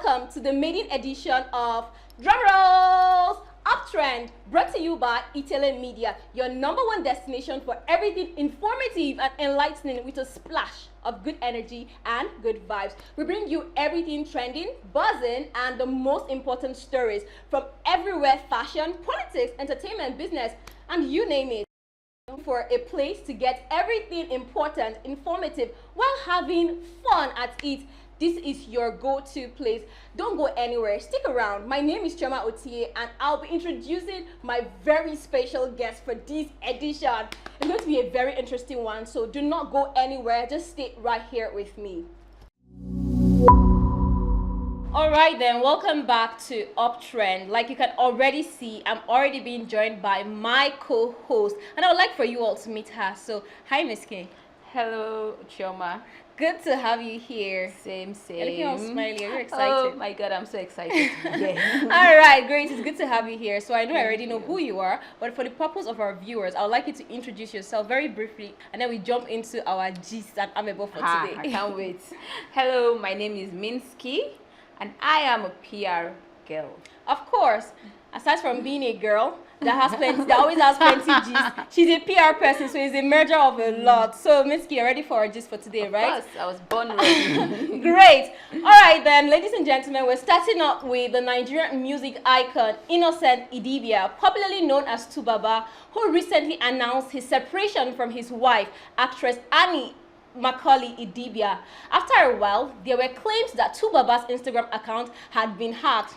welcome to the maiden edition of Drumrolls UPTrend, brought to you by Itele Media, your #1 destination for everything informative and enlightening with a splash of good energy and good vibes. We bring you everything trending, buzzing, and the most important stories from everywhere: fashion, politics, entertainment, business, and you name it. For a place to get everything important, informative, while having fun at it. This is your go-to place. Don't go anywhere. Stick around. My name is Choma Otie, and I'll be introducing my very special guest for this edition. It's going to be a very interesting one, so do not go anywhere. Just stay right here with me. All right then, welcome back to UPTrend. Like you can already see, I'm already being joined by my co-host, and I would like for you all to meet her. So, hi, Miss K. Hello, Chioma. Good to have you here. Same. You're looking all smiley. Are you excited? Oh my God, I'm so excited. Yeah. All right, great. It's good to have you here. So I know I already know who you are, but for the purpose of our viewers, I would like you to introduce yourself very briefly, and then we jump into our gist and amebo for today. I can't wait. Hello, my name is Minsky, and I am a PR girl. Of course, aside from being a girl that always has plenty gist, she's a PR person, so it's a merger of a lot. So, Minsky, you're ready for our gist for today, right? Of course, I was born ready. Great. All right, then, ladies and gentlemen, we're starting up with the Nigerian music icon, Innocent Idibia, popularly known as Tubaba, who recently announced his separation from his wife, actress Annie Macaulay Idibia. After a while, there were claims that Tubaba's Instagram account had been hacked.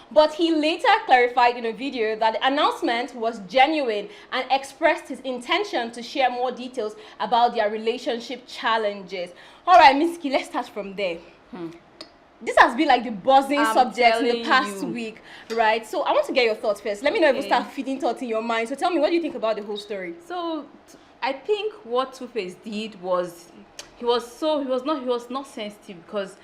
But he later clarified in a video that the announcement was genuine and expressed his intention to share more details about their relationship challenges. All right, Minsky, let's start from there. This has been like the buzzing subject in the past week, right? So I want to get your thoughts first. Let me know if you start feeding thoughts in your mind. So tell me, what do you think about the whole story? So I think what Tuface did was he was not sensitive, because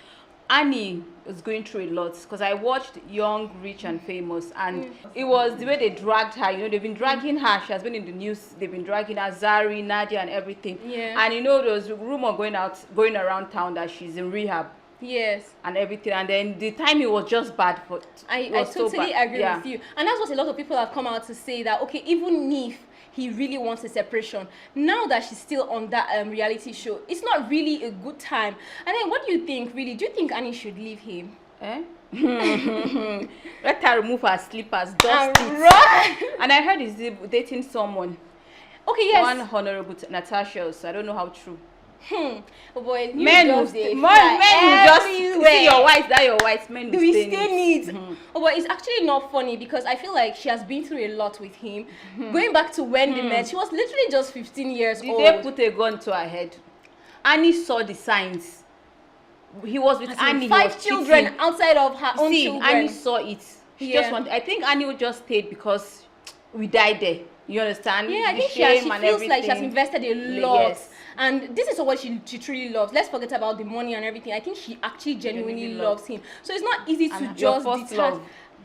Annie was going through a lot. Because I watched Young, Rich and Famous, and it was the way they dragged her. You know, they've been dragging her. She has been in the news. They've been dragging her, Zari, Nadia, and everything. Yeah. And you know, there was a rumor going around town that she's in rehab. Yes. And everything, and then the timing was just bad. I totally agree with you, and that's what a lot of people have come out to say, that okay, even if he really wants a separation, now that she's still on that reality show, it's not really a good time. And then what do you think, really? Do you think Annie should leave him? Let her remove her slippers, dust it. Right. And I heard he's dating someone. Okay, yes. One honorable Natasha, so I don't know how true. Oh boy, men will just see your white, that your white men will stay neat. Oh boy, it's actually not funny, because I feel like she has been through a lot with him. Going back to when they met, she was literally just 15 years old. Did they put a gun to her head? Annie saw the signs. He was with Annie. 5 children outside of her own children. Annie saw it. She just wanted. I think Annie just stayed because we died there. You understand? Yeah, I think she feels like she has invested a lot. Yes. And this is what she truly loves. Let's forget about the money and everything. I think she actually genuinely loves him. So it's not easy to just detach.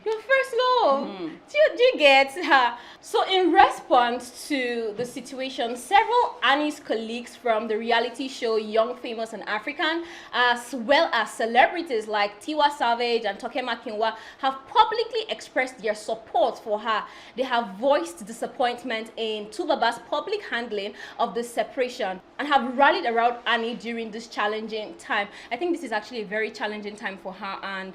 Your first love. Do you get her? So in response to the situation, several Annie's colleagues from the reality show Young, Famous and African, as well as celebrities like Tiwa Savage and Toke Makinwa, have publicly expressed their support for her. They have voiced disappointment in Tubaba's public handling of the separation and have rallied around Annie during this challenging time. I think this is actually a very challenging time for her, and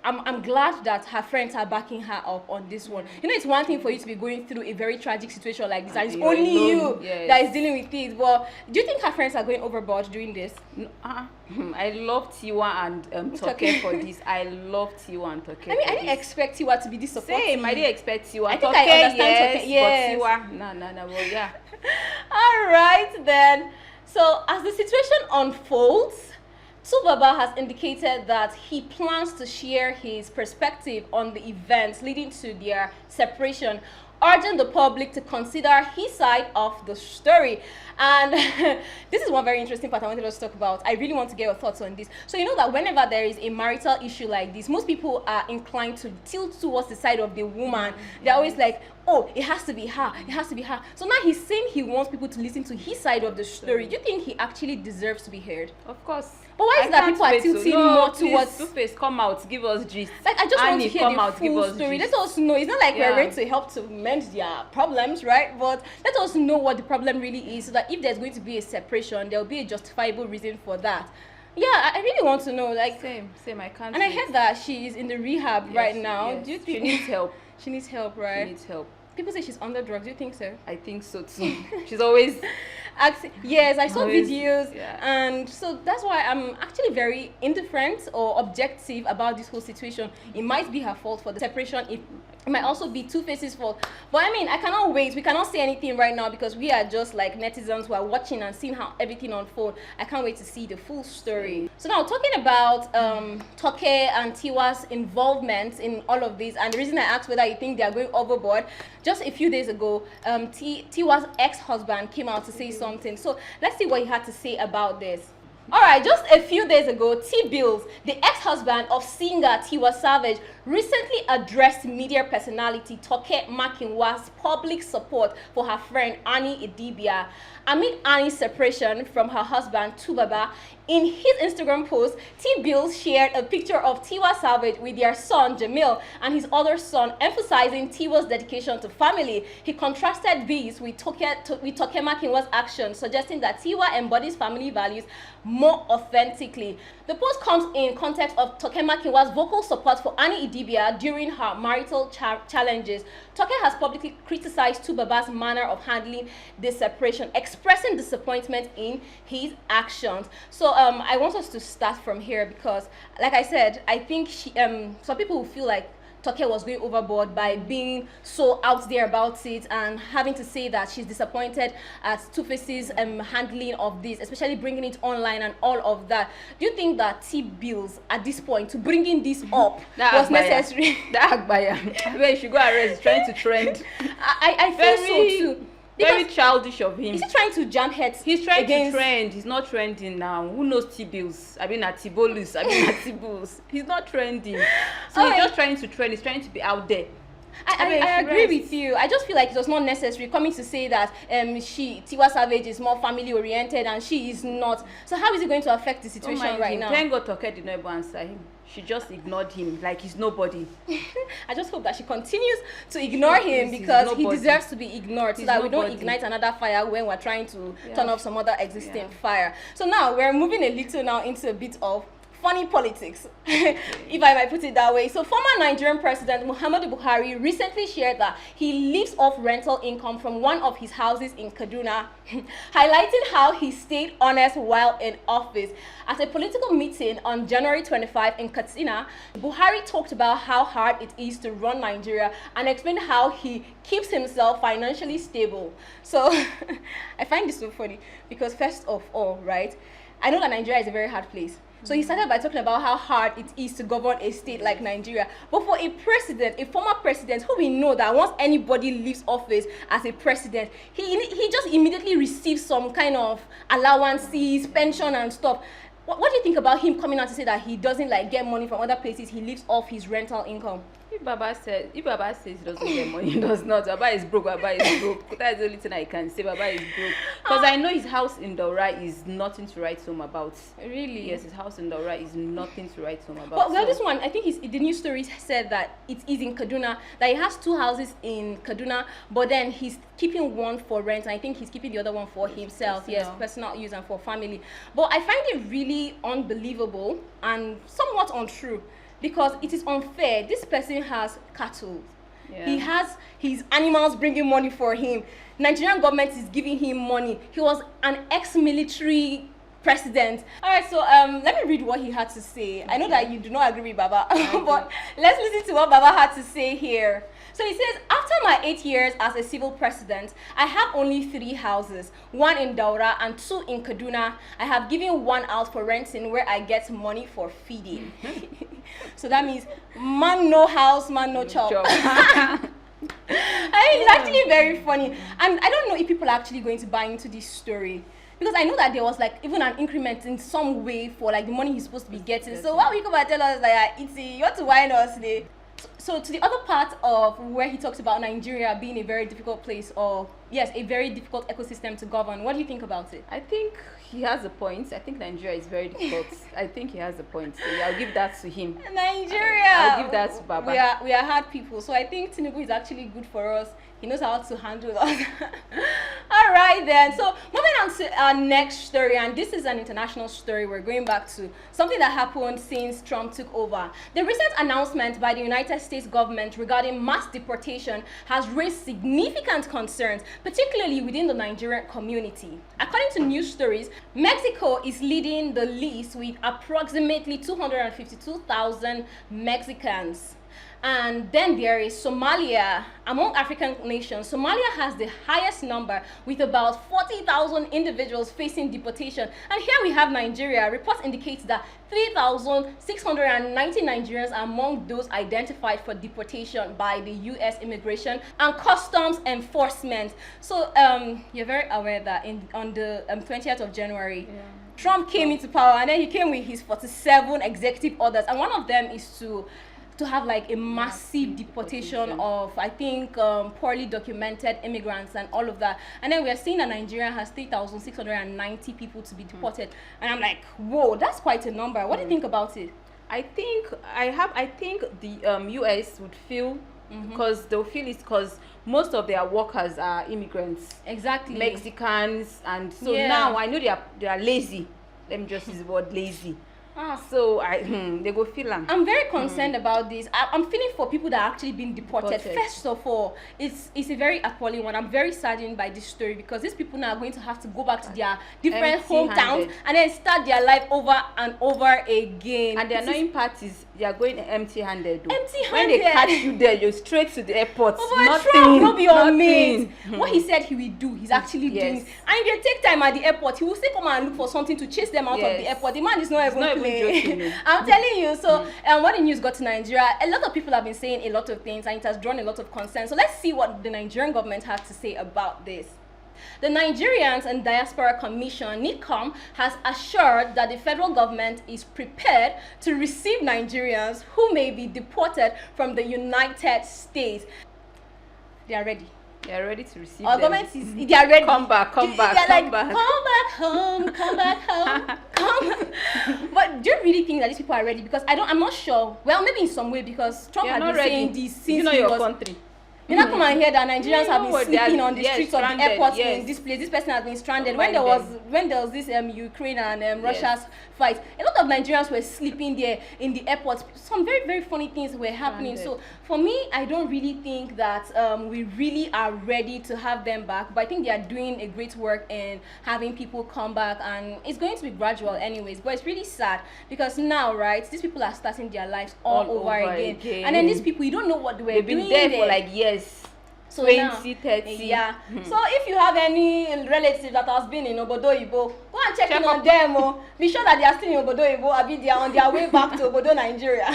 I'm glad that her friends are backing her up on this one. You know, it's one thing for you to be going through a very tragic situation like this, and it's only you that is dealing with it. But do you think her friends are going overboard doing this? I love Tiwa and Toke for this. I love Tiwa and Toke. I mean, I didn't expect Tiwa to be this supportive. Same, I didn't expect Tiwa. I think I understand Toke, yes. But Tiwa, well, yeah. All right, then. So, as the situation unfolds, Tubaba has indicated that he plans to share his perspective on the events leading to their separation, urging the public to consider his side of the story. And this is one very interesting part I wanted us to talk about. I really want to get your thoughts on this. So you know that whenever there is a marital issue like this, most people are inclined to tilt towards the side of the woman. They're always like, oh, it has to be her. So now he's saying he wants people to listen to his side of the story. Do you think he actually deserves to be heard? Of course. But why is it that people are tilting more towards Tuface, come out, give us gist. Like, I just want to hear the out, full story. Let us know. It's not like we're going to help to mend their problems, right? But let us know what the problem really is, so that if there's going to be a separation, there will be a justifiable reason for that. Yeah, I really want to know. Like, same. I can't. And I heard that she is in the rehab right now. Yes. Do you think she needs help? She needs help, right? She needs help. People say she's on the drugs. Do you think so? I think so too. She's always yes, I saw videos, and so that's why I'm actually very indifferent or objective about this whole situation. It might be her fault for the separation. It might also be Tuface's fault. But I mean, I cannot wait. We cannot say anything right now because we are just like netizens who are watching and seeing how everything unfolds. I can't wait to see the full story. So now, talking about Toke and Tiwa's involvement in all of this, and the reason I asked whether you think they are going overboard, just a few days ago, Tiwa's ex-husband came out to say something. So let's see what he had to say about this. All right, just a few days ago, Tbills, the ex-husband of singer Tiwa Savage, recently addressed media personality Toke Makinwa's public support for her friend Annie Idibia. Amid Annie's separation from her husband Tubaba, in his Instagram post, Tbills shared a picture of Tiwa Savage with their son Jamil and his other son, emphasizing Tiwa's dedication to family. He contrasted this with Toke Makinwa's action, suggesting that Tiwa embodies family values more authentically. The post comes in context of Toke Makinwa's vocal support for Annie Idibia during her marital challenges. Toke has publicly criticized Tubaba's manner of handling the separation, expressing disappointment in his actions. So I want us to start from here because, like I said, I think some people will feel like Toke was going overboard by being so out there about it and having to say that she's disappointed at Tuface's handling of this, especially bringing it online and all of that. Do you think that Tbills at this point to bringing this up was necessary? That Agbaya, where you should go arrest, trying to trend. I feel so too. Very childish of him. Is he trying to jam heads? He's trying to trend. He's not trending now. Who knows Tbills? I mean, at Tibolus. I mean, at Tbills. He's not trending. So he's just trying to trend. He's trying to be out there. I agree with you. I just feel like it was not necessary coming to say that Tiwa Savage is more family oriented and she is not. So how is it going to affect the situation right now? Thank God Toke did not even answer him. She just ignored him like he's nobody. I just hope that she continues to ignore him because he deserves to be ignored so that we don't ignite another fire when we're trying to turn off some other existing fire. So now we're moving a little now into a bit of funny politics, if I might put it that way. So former Nigerian President Muhammadu Buhari recently shared that he lives off rental income from one of his houses in Kaduna, highlighting how he stayed honest while in office. At a political meeting on January 25 in Katsina, Buhari talked about how hard it is to run Nigeria and explained how he keeps himself financially stable. So I find this so funny because first of all, right, I know that Nigeria is a very hard place. So he started by talking about how hard it is to govern a state like Nigeria. But for a president, a former president, who we know that once anybody leaves office as a president, he just immediately receives some kind of allowances, pension and stuff. What do you think about him coming out to say that he doesn't like get money from other places, he lives off his rental income? If Baba says he doesn't get money, he does not. Baba is broke. That's the only thing I can say. Baba is broke. Because I know his house in Daura is nothing to write home about. Really? Yes, his house in Daura is nothing to write home about. But well, this one, I think the news story said that it is in Kaduna, that he has 2 houses in Kaduna, but then he's keeping one for rent, and I think he's keeping the other one for himself. Yes, personal use and for family. But I find it really unbelievable and somewhat untrue. Because it is unfair. This person has cattle. Yeah. He has his animals bringing money for him. Nigerian government is giving him money. He was an ex-military president. All right, so let me read what he had to say. Okay. I know that you do not agree with Baba, but let's listen to what Baba had to say here. So he says, after my 8 years as a civil president, I have only 3 houses, 1 in Daura and 2 in Kaduna. I have given 1 out for renting where I get money for feeding. So that means man no house, man no chop. I mean, it's actually very funny. And I don't know if people are actually going to buy into this story. Because I know that there was like even an increment in some way for like the money he's supposed to be getting. So why would you come and tell us like, you want to whine us today? So to the other part of where he talks about Nigeria being a very difficult place, or yes, a very difficult ecosystem to govern, what do you think about it? I think he has a point. I think Nigeria is very difficult. I think he has a point. So yeah, I'll give that to him. Nigeria. I'll give that to Baba. We are hard people. So I think Tinubu is actually good for us. He knows how to handle us. All right then. So moving on to our next story, and this is an international story. We're going back to something that happened since Trump took over. The recent announcement by the United States government regarding mass deportation has raised significant concerns, particularly within the Nigerian community. According to news stories, Mexico is leading the list with approximately 252,000 Mexicans. And then there is Somalia. Among African nations, Somalia has the highest number with about 40,000 individuals facing deportation. And here we have Nigeria. Reports indicate that 3,690 Nigerians are among those identified for deportation by the U.S. Immigration and Customs Enforcement. So you're very aware that on the 20th of January, Trump came into power, and then he came with his 47 executive orders. And one of them is to have like a massive deportation of, I think, poorly documented immigrants and all of that. And then we are seeing that Nigeria has 3,690 people to be deported. And I'm like, whoa, that's quite a number. What do you think about it? I think the US would feel, because they'll feel it's because most of their workers are immigrants. Exactly. Mexicans, and so now I know they are lazy. Let me just use the word lazy. So they go feel them. I'm very concerned about this. I'm feeling for people that are actually being deported. First of all, it's a very appalling one. I'm very saddened by this story, because these people now are going to have to go back to their different hometowns and then start their life over and over again. And the annoying part is they are going empty-handed. Empty-handed. When they catch you there, you're straight to the airport. Nothing. Trump no be on me. What he said he will do, he's actually doing. And if they take time at the airport, he will still come and look for something to chase them out of the airport. The man is not even playing. I'm telling you. So when the news got to Nigeria, a lot of people have been saying a lot of things, and it has drawn a lot of concern. So let's see what the Nigerian government has to say about this. The Nigerians and Diaspora Commission, NICOM, has assured that the federal government is prepared to receive Nigerians who may be deported from the United States. They are ready. They are ready to receive Our them. government is, they are ready. Come back. Come back home. But do you really think that these people are ready? Because I'm not sure. Well, maybe in some way, because Trump has been saying this since you know your country. You not come and hear that Nigerians have been sleeping on the streets of the airport in this place. This person has been stranded. When there was this Ukraine and Russia's fight, a lot of Nigerians were sleeping there in the airport. Some very, very funny things were happening. So for me, I don't really think that we really are ready to have them back. But I think they are doing a great work in having people come back, and it's going to be gradual anyways. But it's really sad, because now, right, these people are starting their lives all over again. And then these people, you don't know what they were doing there for like years. So 20, 30. Yeah. So if you have any relative that has been in Obodo Ibo, go and check in on them. Be sure that they are still in Obodo Ibo, or they are on their way back to Obodo, Nigeria. All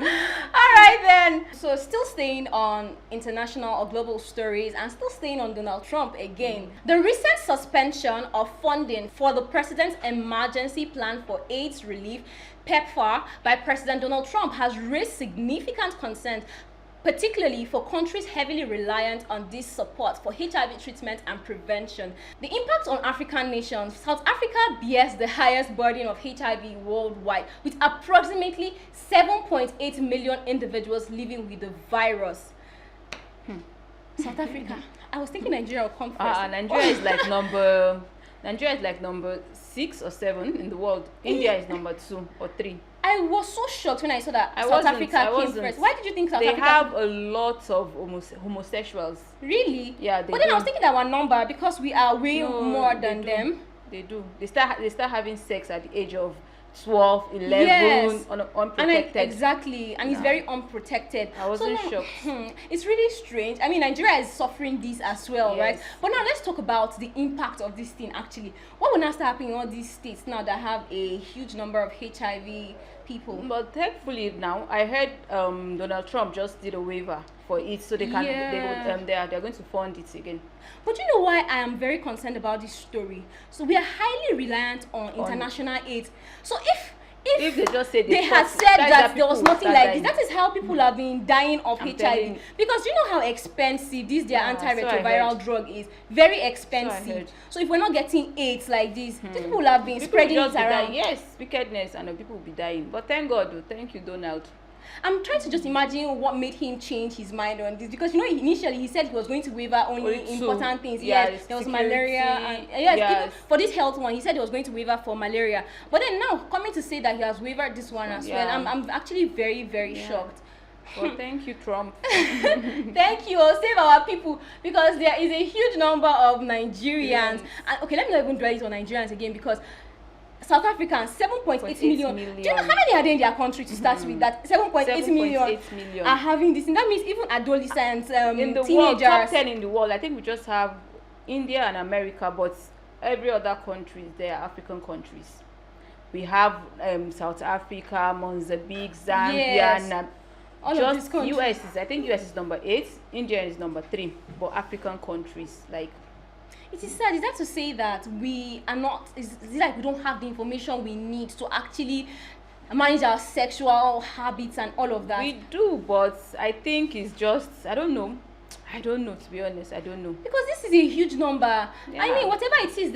right then. So still staying on international or global stories, and still staying on Donald Trump again. The recent suspension of funding for the President's Emergency Plan for AIDS Relief, PEPFAR, by President Donald Trump has raised significant concerns, particularly for countries heavily reliant on this support for HIV treatment and prevention. The impact on African nations: South Africa bears the highest burden of HIV worldwide, with approximately 7.8 million individuals living with the virus. South Africa. I was thinking Nigeria will come first. Nigeria is like number 6 or 7 in the world. India is number 2 or 3. I was so shocked when I saw that South Africa came first. Why did you think South Africa? They have a lot of homosexuals. Really? Yeah, but then I was thinking that our number, because we are way more than them. They do. They start having sex at the age of 12, 11, unprotected. Exactly, and it's very unprotected. I wasn't shocked. It's really strange. I mean, Nigeria is suffering this as well, right? But now let's talk about the impact of this thing actually. What will now start happening in all these states now that have a huge number of HIV people? But thankfully now, I heard Donald Trump just did a waiver for it, so they can they're going to fund it again. But you know why I am very concerned about this story? So we are highly reliant on international aid. So if they just say they had said that there was nothing like this, that is how people have been dying of HIV. Because you know how expensive this their antiretroviral drug is. Very expensive. So if we're not getting AIDS like this, these people have been spreading it around. Yes, wickedness, and people will be dying. But thank God, thank you, Donald. I'm trying to just imagine what made him change his mind on this, because you know initially he said he was going to waiver only important things. Yes, there was malaria, and even for this health one he said he was going to waiver for malaria. But then now coming to say that he has waived this one as well, I'm actually very shocked. Well, thank you, Trump. Thank you. Save our people, because there is a huge number of Nigerians. And okay, let me not even dwell it on Nigerians again, because South Africans, 7.8 million. Do you know how many are there in their country to start with? That 7.8 million are having this. And that means even adolescents, in the teenagers. World, top 10 in the world. I think we just have India and America, but every other country, they are African countries. We have South Africa, Mozambique, Zambia, all of these countries. US is, I think US is number 8, India is number 3, but African countries, like. It is sad. Is that to say that we are not, is it like we don't have the information we need to actually manage our sexual habits and all of that? We do, but I think it's just, I don't know, to be honest, I don't know. Because this is a huge number. Yeah. I mean, whatever it is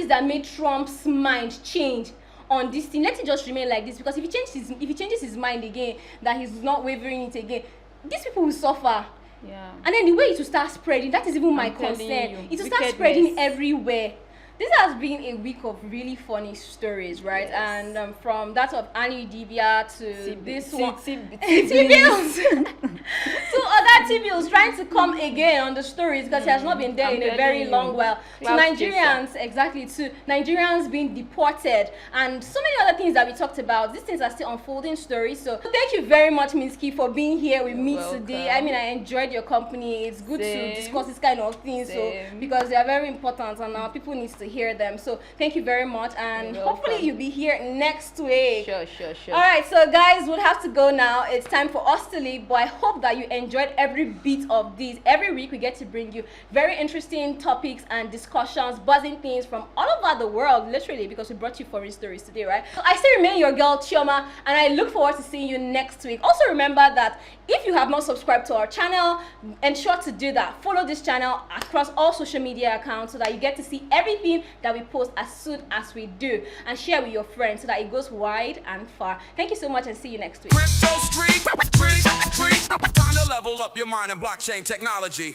that made Trump's mind change on this thing, let it just remain like this, because if he changes his mind again, that he's not wavering it again, these people will suffer. Yeah. And then the way it will start spreading, that is even my concern. It will start spreading everywhere. This has been a week of really funny stories, right? Yes. And from that of Annie Dibia to this one, Tbills, to other Tbills trying to come again on the stories, because he has not been there in a very long while. To Nigerians, to Nigerians being deported, and so many other things that we talked about. These things are still unfolding stories. So thank you very much, Minsky, for being here with me today. I mean, I enjoyed your company. It's good to discuss this kind of things, because they are very important, and our people need to hear them. So thank you very much, and hopefully you'll be here next week. Sure. All right, so guys, we'll have to go now. It's time for us to leave, but I hope that you enjoyed every bit of these. Every week we get to bring you very interesting topics and discussions, buzzing things from all over the world, literally, because we brought you foreign stories today, right? So I still remain your girl Chioma, and I look forward to seeing you next week. Also remember that if you have not subscribed to our channel, ensure to do that. Follow this channel across all social media accounts so that you get to see everything that we post as soon as we do, and share with your friends so that it goes wide and far. Thank you so much, and see you next week. Time to level up your mind in blockchain technology.